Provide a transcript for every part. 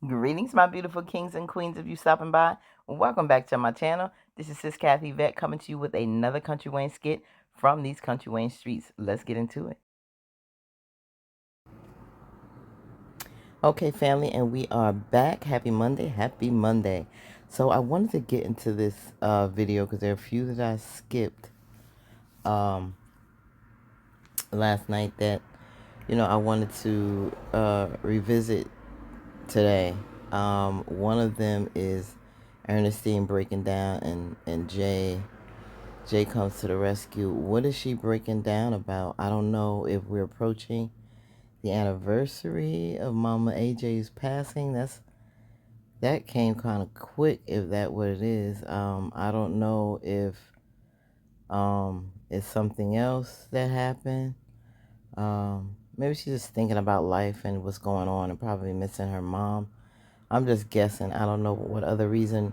Greetings, my beautiful kings and queens of you stopping by. Welcome back to my channel. This is Sis Kathy Vet coming to you with another Country Wayne skit from these Country Wayne streets. Let's get into it. Okay, family, and we are back. Happy Monday. Happy Monday. So I wanted to get into this video because there are a few that I skipped last night that, I wanted to revisit today. One of them is Ernestine breaking down and Jay comes to the rescue. What is she breaking down about? I don't know if we're approaching the anniversary of Mama AJ's passing. That came kind of quick, if that what it is. I don't know if it's something else that happened. Maybe she's just thinking about life and what's going on and probably missing her mom. I'm just guessing. I don't know what other reason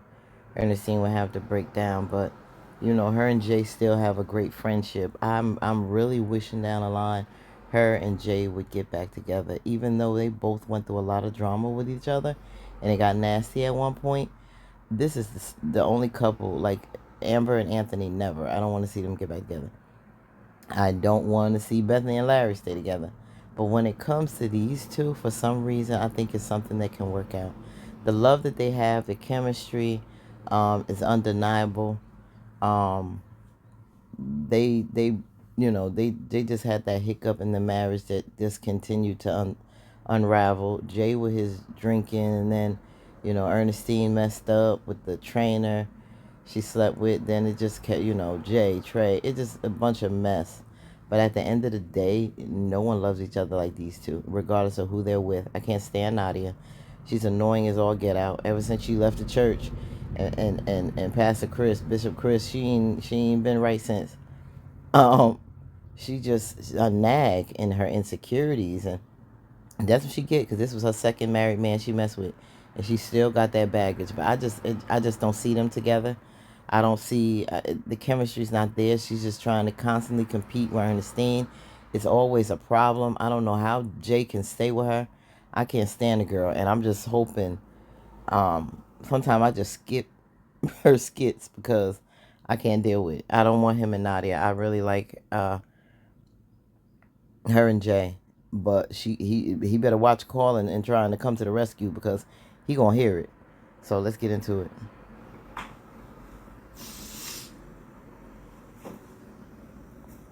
Ernestine would have to break down, but her and Jay still have a great friendship. I'm really wishing down the line her and Jay would get back together, even though they both went through a lot of drama with each other and it got nasty at one point. This is the only couple, like Amber and Anthony, never. I don't want to see them get back together. I don't want to see Bethany and Larry stay together. But when it comes to these two, for some reason, I think it's something that can work out. The love that they have, the chemistry, is undeniable. Um, they just had that hiccup in the marriage that just continued to unravel. Jay with his drinking, and then, Ernestine messed up with the trainer she slept with. Then it just kept, Jay, Trey. It just a bunch of mess. But at the end of the day, no one loves each other like these two, regardless of who they're with. I can't stand Nadia. She's annoying as all get out. Ever since she left the church, and Pastor Chris, Bishop Chris, she ain't been right since. Um, she just a nag in her insecurities, and that's what she get because this was her second married man she messed with, and she still got that baggage. But I just don't see them together. I don't see the chemistry's not there. She's just trying to constantly compete with Ernestine. It's always a problem. I don't know how Jay can stay with her. I can't stand the girl, and I'm just hoping. Sometimes I just skip her skits because I can't deal with it. I don't want him and Nadia. I really like her and Jay, but he better watch calling and trying to come to the rescue because he gonna hear it. So let's get into it.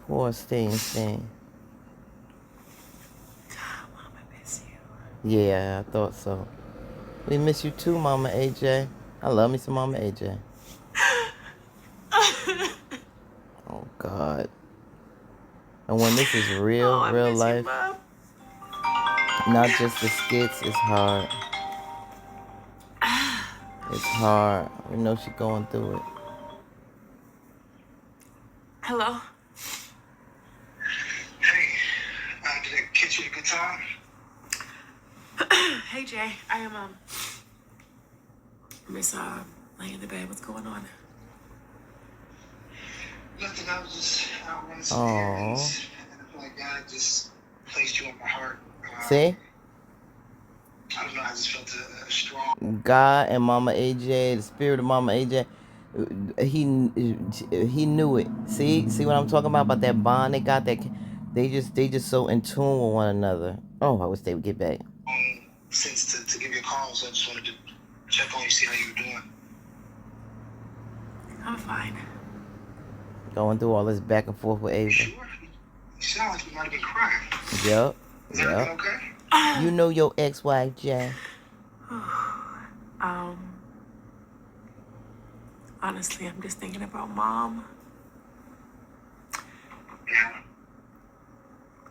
Poor Sting. Mama miss you. Yeah, I thought so. We miss you too, Mama AJ. I love me some Mama AJ. Oh God. And when this is real I miss life, you, Mom. not just the skits, it's hard. It's hard. We know she's going through it. Hello. Hey, did I catch you at a good time? Hey Jay, I am Miss laying in the bed. What's going on? Nothing. I was just out running some Oh. errands. And I feel like God just placed you on my heart. See? I don't know. I just felt a strong. God and Mama AJ, the spirit of Mama AJ, he knew it. See what I'm talking about that bond they got. That they just so in tune with one another. Oh, I wish they would get back. Sense to give you a call, so I just wanted to check on you, see how you were doing. I'm fine. Going through all this back and forth with Ava. Sure. You sound like you might have been crying. Yep. Is everything okay? You know your ex-wife, Jay. Honestly, I'm just thinking about Mom. Yeah.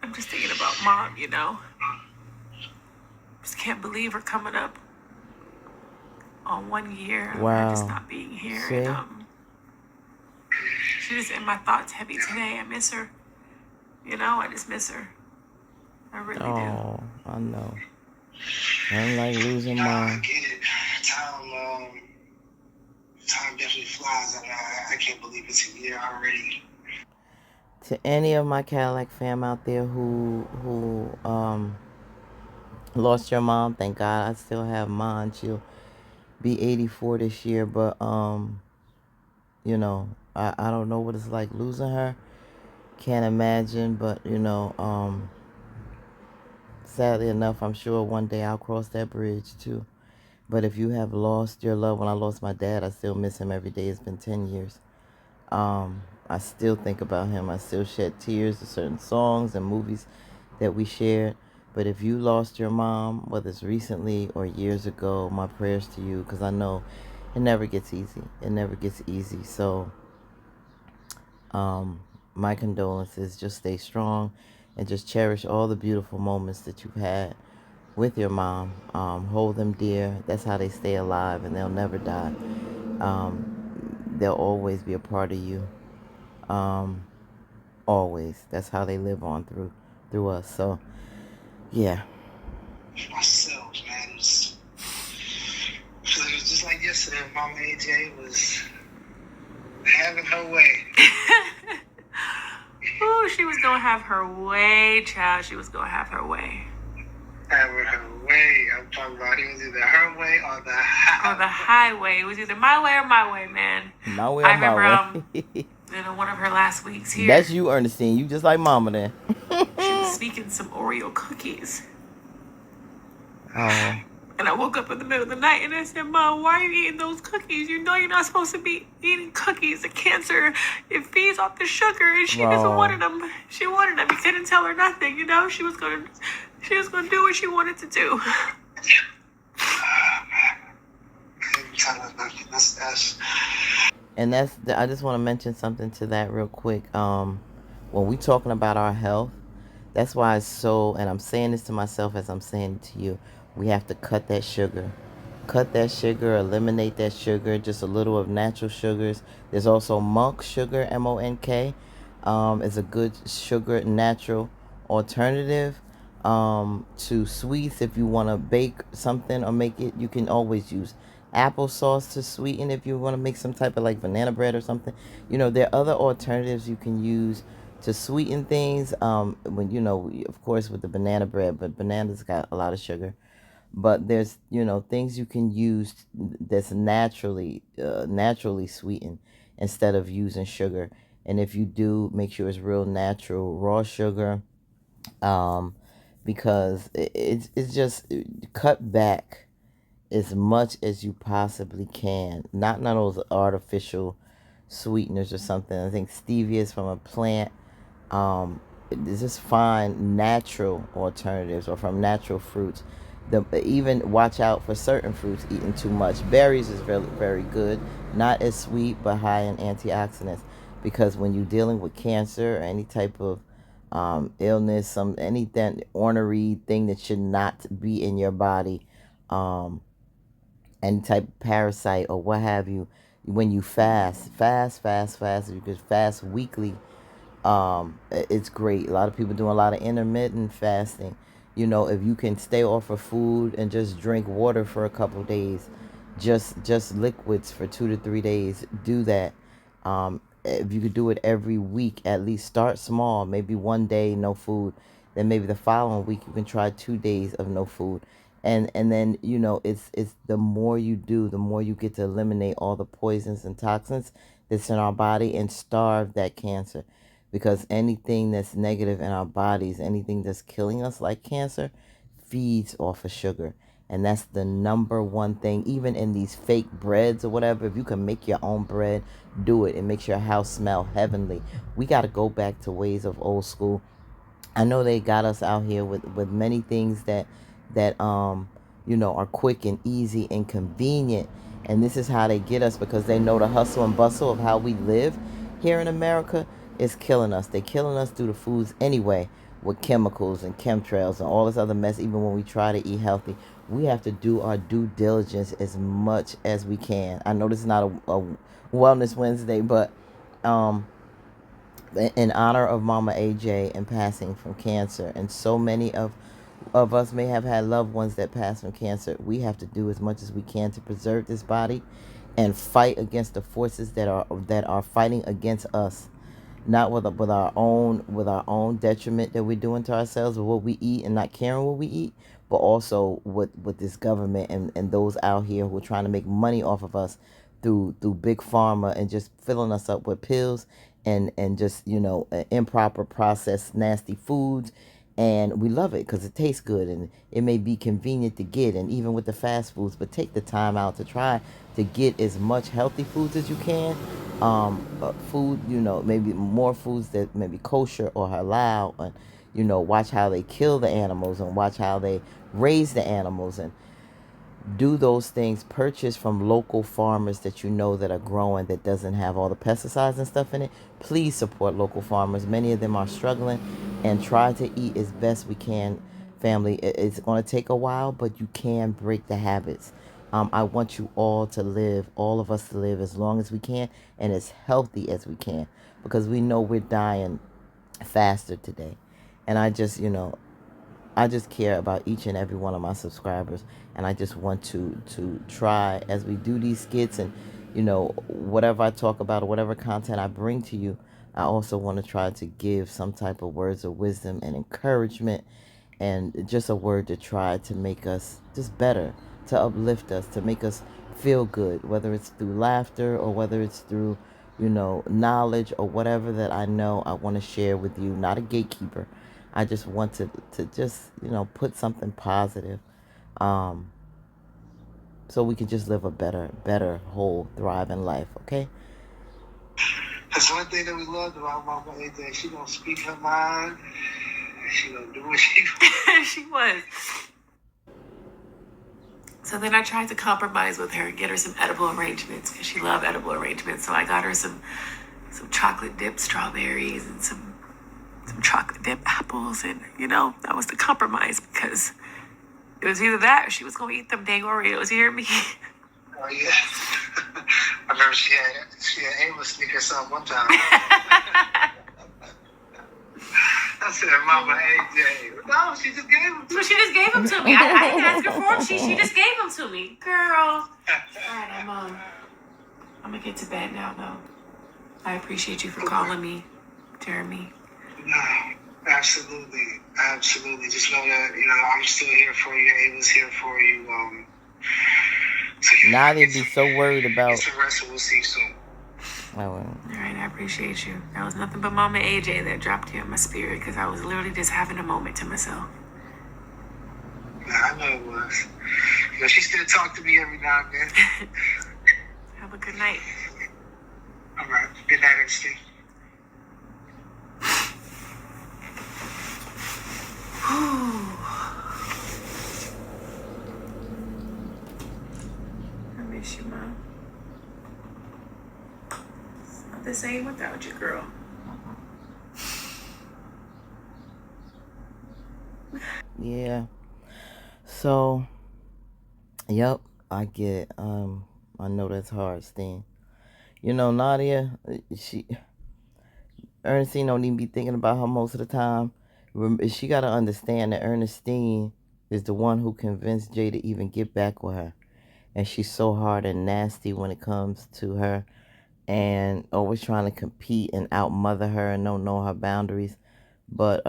I'm just thinking about Mom, Just can't believe her coming up on 1 year of her just not being here. See? And she's just in my thoughts heavy today. I miss her. I just miss her. I really do. Oh, I know. I'm like losing Nah, I Mom. get it. Time definitely flies. I can't believe it's a year already. To any of my Cadillac fam out there who lost your mom. Thank God I still have mine. She'll be 84 this year, but I don't know what it's like losing her. Can't imagine, but sadly enough, I'm sure one day I'll cross that bridge too. But if you have lost your loved one, I lost my dad, I still miss him every day. It's been 10 years. I still think about him. I still shed tears to certain songs and movies that we shared. But if you lost your mom, whether it's recently or years ago, my prayers to you, because I know it never gets easy. It never gets easy. So, my condolences. Just stay strong and just cherish all the beautiful moments that you've had with your mom. Hold them dear. That's how they stay alive and they'll never die. They'll always be a part of you. Um, always. That's how they live on through us. So, yeah. Myself, man, it was just like yesterday. Mama AJ was having her way. Ooh, she was gonna have her way, child. She was gonna have her way. Having her way. I'm talking about it was either her way or the highway. Or the highway. It was either my way or my way, man. My way I or my remember way. one of her last weeks here. That's you, Ernestine. You just like mama then. She was sneaking some Oreo cookies. Oh. And I woke up in the middle of the night and I said, Mom, why are you eating those cookies? You know you're not supposed to be eating cookies. The cancer, it feeds off the sugar. And she doesn't wanted them. She wanted them. You couldn't tell her nothing, you know? She was gonna do what she wanted to do. And I just want to mention something to that real quick. When we talking about our health, that's why it's so, and I'm saying this to myself as I'm saying it to you, we have to cut that sugar. Cut that sugar, eliminate that sugar, just a little of natural sugars. There's also monk sugar, MONK. Is a good sugar, natural alternative to sweets. If you want to bake something or make it, you can always use applesauce to sweeten if you want to make some type of like banana bread or something. There are other alternatives you can use to sweeten things. When of course, with the banana bread, but bananas got a lot of sugar. But there's things you can use that's naturally sweetened instead of using sugar. And if you do, make sure it's real natural raw sugar, because it's just cut back as much as you possibly can. Not none of those artificial sweeteners or something. I think stevia is from a plant. Just find natural alternatives or from natural fruits. Even watch out for certain fruits eating too much. Berries is very, very good. Not as sweet, but high in antioxidants. Because when you're dealing with cancer or any type of illness, anything ornery thing that should not be in your body, any type of parasite or what have you, when you fast, you could fast weekly. It's great. A lot of people doing a lot of intermittent fasting. If you can stay off of food and just drink water for a couple days, just liquids for 2 to 3 days, do that. If you could do it every week, at least start small. Maybe one day no food, then maybe the following week you can try 2 days of no food, and then it's the more you do, the more you get to eliminate all the poisons and toxins that's in our body and starve that cancer. Because anything that's negative in our bodies, anything that's killing us like cancer, feeds off of sugar. And that's the number one thing. Even in these fake breads or whatever, if you can make your own bread, do it. It makes your house smell heavenly. We got to go back to ways of old school. I know they got us out here with many things that are quick and easy and convenient. And this is how they get us, because they know the hustle and bustle of how we live here in America is killing us. They're killing us through the foods anyway, with chemicals and chemtrails and all this other mess. Even when we try to eat healthy, we have to do our due diligence as much as we can. I know this is not a Wellness Wednesday, but in honor of Mama AJ and passing from cancer, and so many of us may have had loved ones that passed from cancer, we have to do as much as we can to preserve this body and fight against the forces that are fighting against us. Not with our own detriment that we're doing to ourselves with what we eat and not caring what we eat, but also with this government and those out here who are trying to make money off of us through big pharma and just filling us up with pills and just improper processed nasty foods. And we love it because it tastes good and it may be convenient to get, and even with the fast foods, but take the time out to try to get as much healthy foods as you can. Food, maybe more foods that maybe kosher or halal, and watch how they kill the animals and watch how they raise the animals, and do those things. Purchase from local farmers that that are growing, that doesn't have all the pesticides and stuff in it. Please support local farmers. Many of them are struggling, and try to eat as best we can. Family, it's going to take a while, but you can break the habits. I want you all to live, all of us to live as long as we can and as healthy as we can, because we know we're dying faster today. And I just care about each and every one of my subscribers, and I just want to try, as we do these skits and whatever I talk about or whatever content I bring to you, I also want to try to give some type of words of wisdom and encouragement, and just a word to try to make us just better, to uplift us, to make us feel good, whether it's through laughter or whether it's through knowledge or whatever that I want to share with you. Not a gatekeeper. I just want to just put something positive, um, so we can just live a better, whole, thriving life. Okay. That's one thing that we loved about Mama AJ. She gonna speak her mind, and she gonna do what she She was. So then I tried to compromise with her and get her some edible arrangements because she loved edible arrangements. So I got her some chocolate dipped strawberries and some chocolate dipped apples, and that was the compromise, because it was either that or she was gonna eat them dang Oreos. You hear me? Oh yeah. I remember she had Ava sneak her some one time. I said, Mama AJ. No, she just gave them to me. Well, she just gave them to me. I didn't ask her for them. She just gave them to me. Girl. All right, I'm gonna get to bed now, though. I appreciate you for calling me, Jeremy. No, absolutely. Absolutely. Just know that, I'm still here for you. Ava's here for you. So Now they'd be so worried about. Get some rest, and we'll see you soon. All right, I appreciate you. That was nothing but Mama AJ that dropped you in my spirit, because I was literally just having a moment to myself. Yeah, I know it was. She still talk to me every now and then. Have a good night. All right. Good night, XT. I miss you, Mom. It's not the same without you, girl. Yeah. So, yep, I get it. I know that's hard, Steen. Nadia, Ernestine don't even be thinking about her most of the time. She got to understand that Ernestine is the one who convinced Jay to even get back with her. And she's so hard and nasty when it comes to her, and always trying to compete and outmother her and don't know her boundaries. But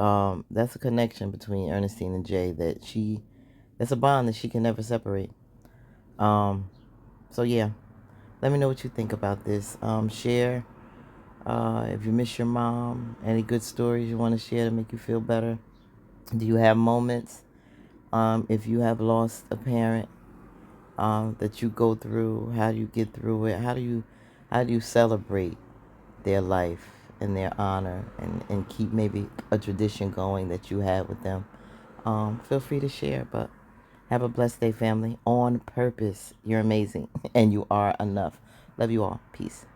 that's a connection between Ernestine and Jay that's a bond that she can never separate. So yeah, let me know what you think about this. Share if you miss your mom, any good stories you want to share to make you feel better. Do you have moments if you have lost a parent that you go through? How do you get through it? How do you celebrate their life and their honor, and keep maybe a tradition going that you had with them? Feel free to share, but have a blessed day, family. On purpose. You're amazing and you are enough. Love you all. Peace.